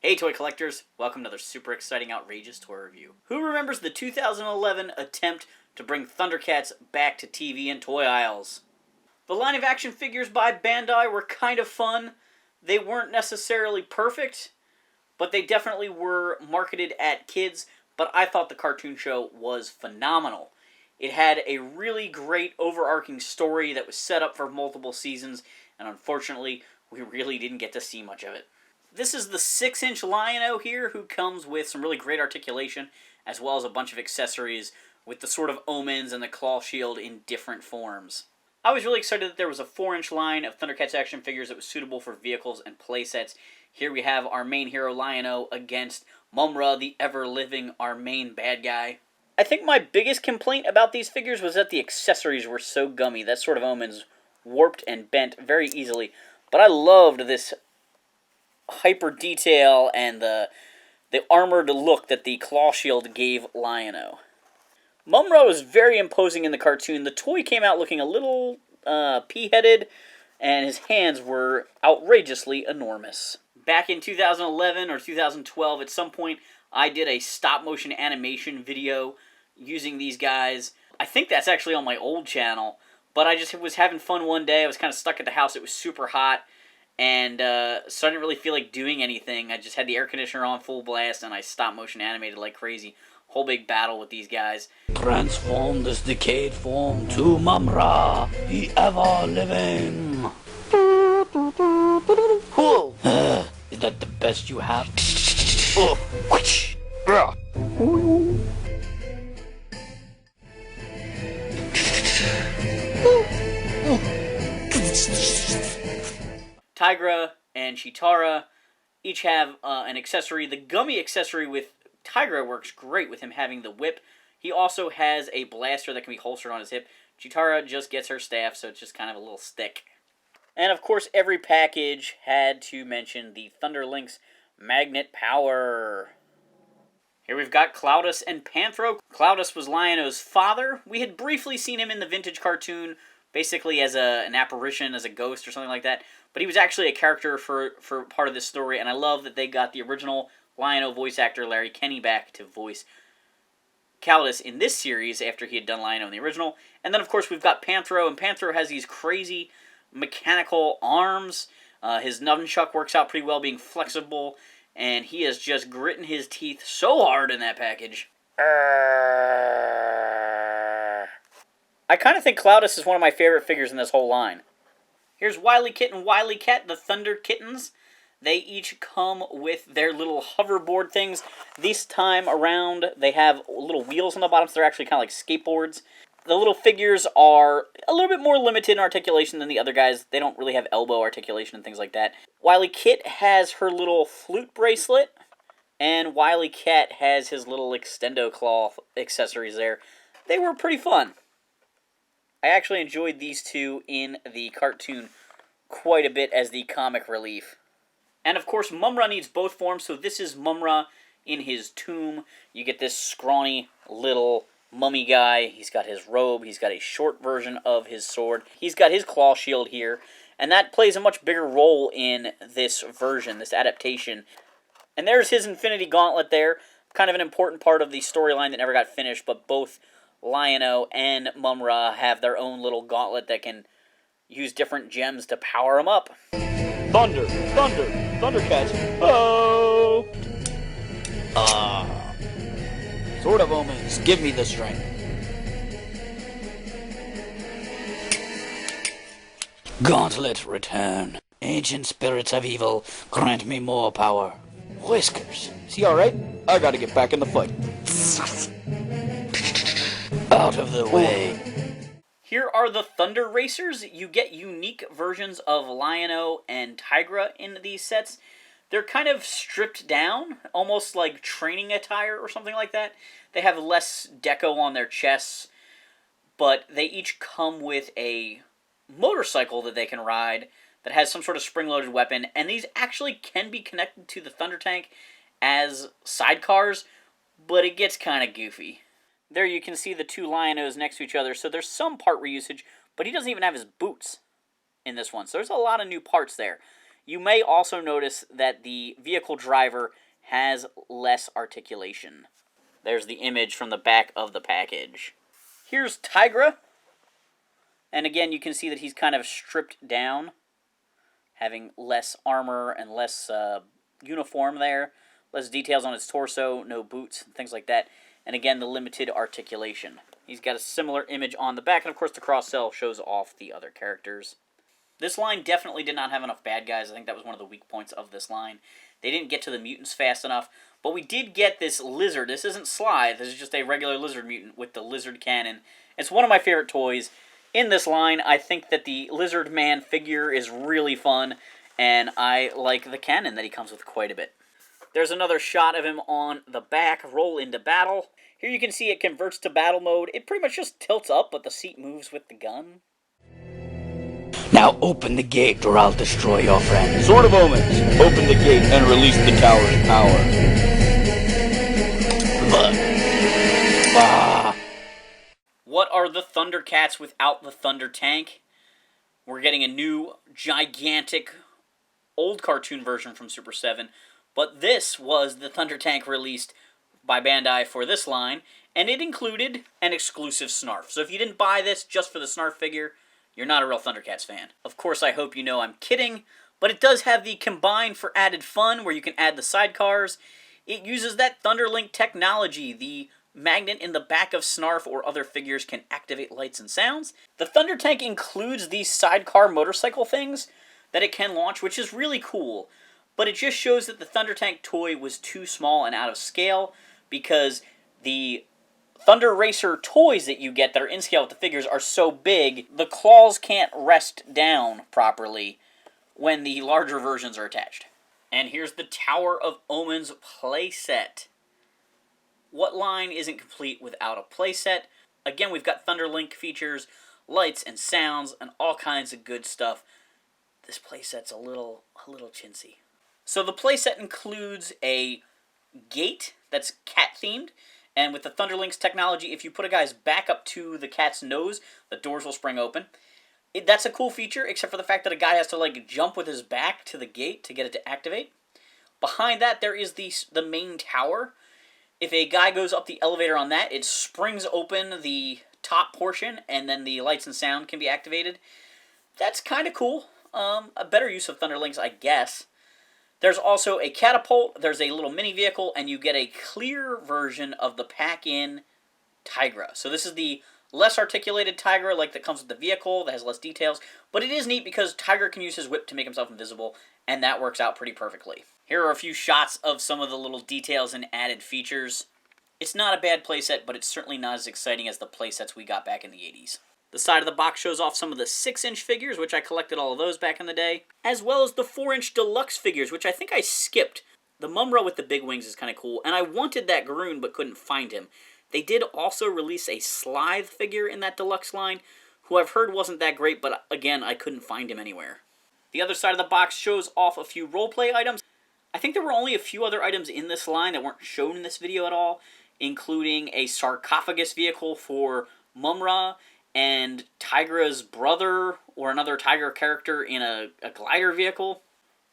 Hey toy collectors, welcome to another super exciting outrageous toy review. Who remembers the 2011 attempt to bring Thundercats back to TV and toy aisles? The line of action figures by Bandai were kind of fun. They weren't necessarily perfect, but they definitely were marketed at kids, but I thought the cartoon show was phenomenal. It had a really great overarching story that was set up for multiple seasons, and unfortunately, we really didn't get to see much of it. This is the 6-inch Lion-O here, who comes with some really great articulation, as well as a bunch of accessories with the sort of Omens and the claw shield in different forms. I was really excited that there was a 4-inch line of Thundercats action figures that was suitable for vehicles and playsets. Here we have our main hero Lion-O against Mumm-Ra, the ever-living, our main bad guy. I think my biggest complaint about these figures was that the accessories were so gummy. That sort of Omens warped and bent very easily. But I loved this hyper detail and the armored look that the claw shield gave Lion-O. Mumm-Ra was very imposing in the cartoon. The toy came out looking a little pea-headed, and his hands were outrageously enormous. Back in 2011 or 2012, at some point, I did a stop-motion animation video using these guys. I think that's actually on my old channel, but I just was having fun one day. I was kind of stuck at the house. It was super hot. And so I didn't really feel like doing anything. I just had the air conditioner on full blast, and I stop-motion animated like crazy. Whole big battle with these guys. Transform this decayed form to Mumm-Ra, the ever-living. Is that the best you have? Tigra and Cheetara each have an accessory. The gummy accessory with Tigra works great with him having the whip. He also has a blaster that can be holstered on his hip. Cheetara just gets her staff, so it's just kind of a little stick. And of course, every package had to mention the Thunderlink's magnet power. Here we've got Cloudus and Panthro. Cloudus was Lion-O's father. We had briefly seen him in the vintage cartoon, basically as an apparition, as a ghost or something like that. But he was actually a character for part of this story, and I love that they got the original Lion-O voice actor Larry Kenney back to voice Cloudus in this series after he had done Lion-O in the original. And then, of course, we've got Panthro, and Panthro has these crazy mechanical arms. His nunchuck works out pretty well, being flexible, and he is just gritting his teeth so hard in that package. I kind of think Cloudus is one of my favorite figures in this whole line. Here's Wily Kit and Wily Cat, the Thunder Kittens. They each come with their little hoverboard things. This time around, they have little wheels on the bottom, so they're actually kind of like skateboards. The little figures are a little bit more limited in articulation than the other guys. They don't really have elbow articulation and things like that. Wily Kit has her little flute bracelet, and Wily Cat has his little extendo claw accessories there. They were pretty fun. I actually enjoyed these two in the cartoon quite a bit as the comic relief. And of course, Mumm-Ra needs both forms, so this is Mumm-Ra in his tomb. You get this scrawny little mummy guy. He's got his robe, he's got a short version of his sword. He's got his claw shield here, and that plays a much bigger role in this version, this adaptation. And there's his Infinity Gauntlet there, kind of an important part of the storyline that never got finished, but both Lion-O and Mumm-Ra have their own little gauntlet that can use different gems to power them up. Thunder, Thundercats, oh! Sword of Omens, give me the strength. Gauntlet, return. Ancient spirits of evil, grant me more power. Whiskers, is he alright? I gotta get back in the fight. Out of the way. Here are the Thunder Racers. You get unique versions of Lion-O and Tigra in these sets. They're kind of stripped down, almost like training attire or something like that. They have less deco on their chests, but they each come with a motorcycle that they can ride that has some sort of spring-loaded weapon, and these actually can be connected to the Thunder Tank as sidecars, but it gets kind of goofy. There you can see the two Lion-Os next to each other, so there's some part reusage, but he doesn't even have his boots in this one, so there's a lot of new parts there. You may also notice that the vehicle driver has less articulation. There's the image from the back of the package. Here's Tigra. And again, you can see that he's kind of stripped down, having less armor and less uniform there, less details on his torso, no boots, things like that. And again, the limited articulation. He's got a similar image on the back, and of course the cross-sell shows off the other characters. This line definitely did not have enough bad guys. I think that was one of the weak points of this line. They didn't get to the mutants fast enough, but we did get this lizard. This isn't Sly, this is just a regular lizard mutant with the lizard cannon. It's one of my favorite toys. In this line, I think that the Lizard Man figure is really fun, and I like the cannon that he comes with quite a bit. There's another shot of him on the back, roll into battle. Here you can see it converts to battle mode. It pretty much just tilts up, but the seat moves with the gun. Now open the gate or I'll destroy your friend. Sword of Omens, open the gate and release the tower's power. What are the Thundercats without the Thunder Tank? We're getting a new, gigantic, old cartoon version from Super 7, but this was the Thunder Tank released by Bandai for this line, and it included an exclusive Snarf. So if you didn't buy this just for the Snarf figure, you're not a real Thundercats fan. Of course, I hope you know I'm kidding, but it does have the Combine for added fun, where you can add the sidecars. It uses that Thunderlink technology. The magnet in the back of Snarf or other figures can activate lights and sounds. The Thunder Tank includes these sidecar motorcycle things that it can launch, which is really cool. But it just shows that the Thunder Tank toy was too small and out of scale, because the Thunder Racer toys that you get that are in scale with the figures are so big, the claws can't rest down properly when the larger versions are attached. And here's the Tower of Omens playset. What line isn't complete without a playset? Again, we've got Thunderlink features, lights and sounds, and all kinds of good stuff. This playset's a little chintzy. So the playset includes a gate that's cat-themed, and with the Thunderlink's technology, if you put a guy's back up to the cat's nose, the doors will spring open. That's a cool feature, except for the fact that a guy has to jump with his back to the gate to get it to activate. Behind that, there is the main tower. If a guy goes up the elevator on that, it springs open the top portion, and then the lights and sound can be activated. That's kind of cool. A better use of Thunderlinks, I guess. There's also a catapult, there's a little mini vehicle, and you get a clear version of the pack-in Tigra. So this is the less articulated Tigra, that comes with the vehicle, that has less details. But it is neat because Tigra can use his whip to make himself invisible, and that works out pretty perfectly. Here are a few shots of some of the little details and added features. It's not a bad playset, but it's certainly not as exciting as the playsets we got back in the 80s. The side of the box shows off some of the 6-inch figures, which I collected all of those back in the day, as well as the 4-inch deluxe figures, which I think I skipped. The Mumra with the big wings is kind of cool, and I wanted that Garoon but couldn't find him. They did also release a Slithe figure in that deluxe line, who I've heard wasn't that great, but again, I couldn't find him anywhere. The other side of the box shows off a few roleplay items. I think there were only a few other items in this line that weren't shown in this video at all, including a sarcophagus vehicle for Mumra, and Tigra's brother, or another Tigra character in a glider vehicle.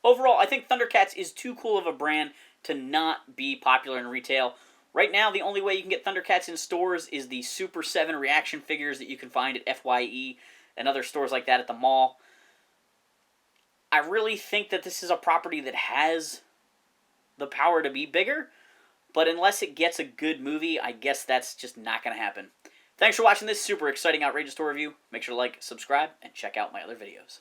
Overall, I think Thundercats is too cool of a brand to not be popular in retail. Right now, the only way you can get Thundercats in stores is the Super 7 reaction figures that you can find at FYE and other stores like that at the mall. I really think that this is a property that has the power to be bigger, but unless it gets a good movie, I guess that's just not going to happen. Thanks for watching this super exciting, outrageous toy review. Make sure to like, subscribe, and check out my other videos.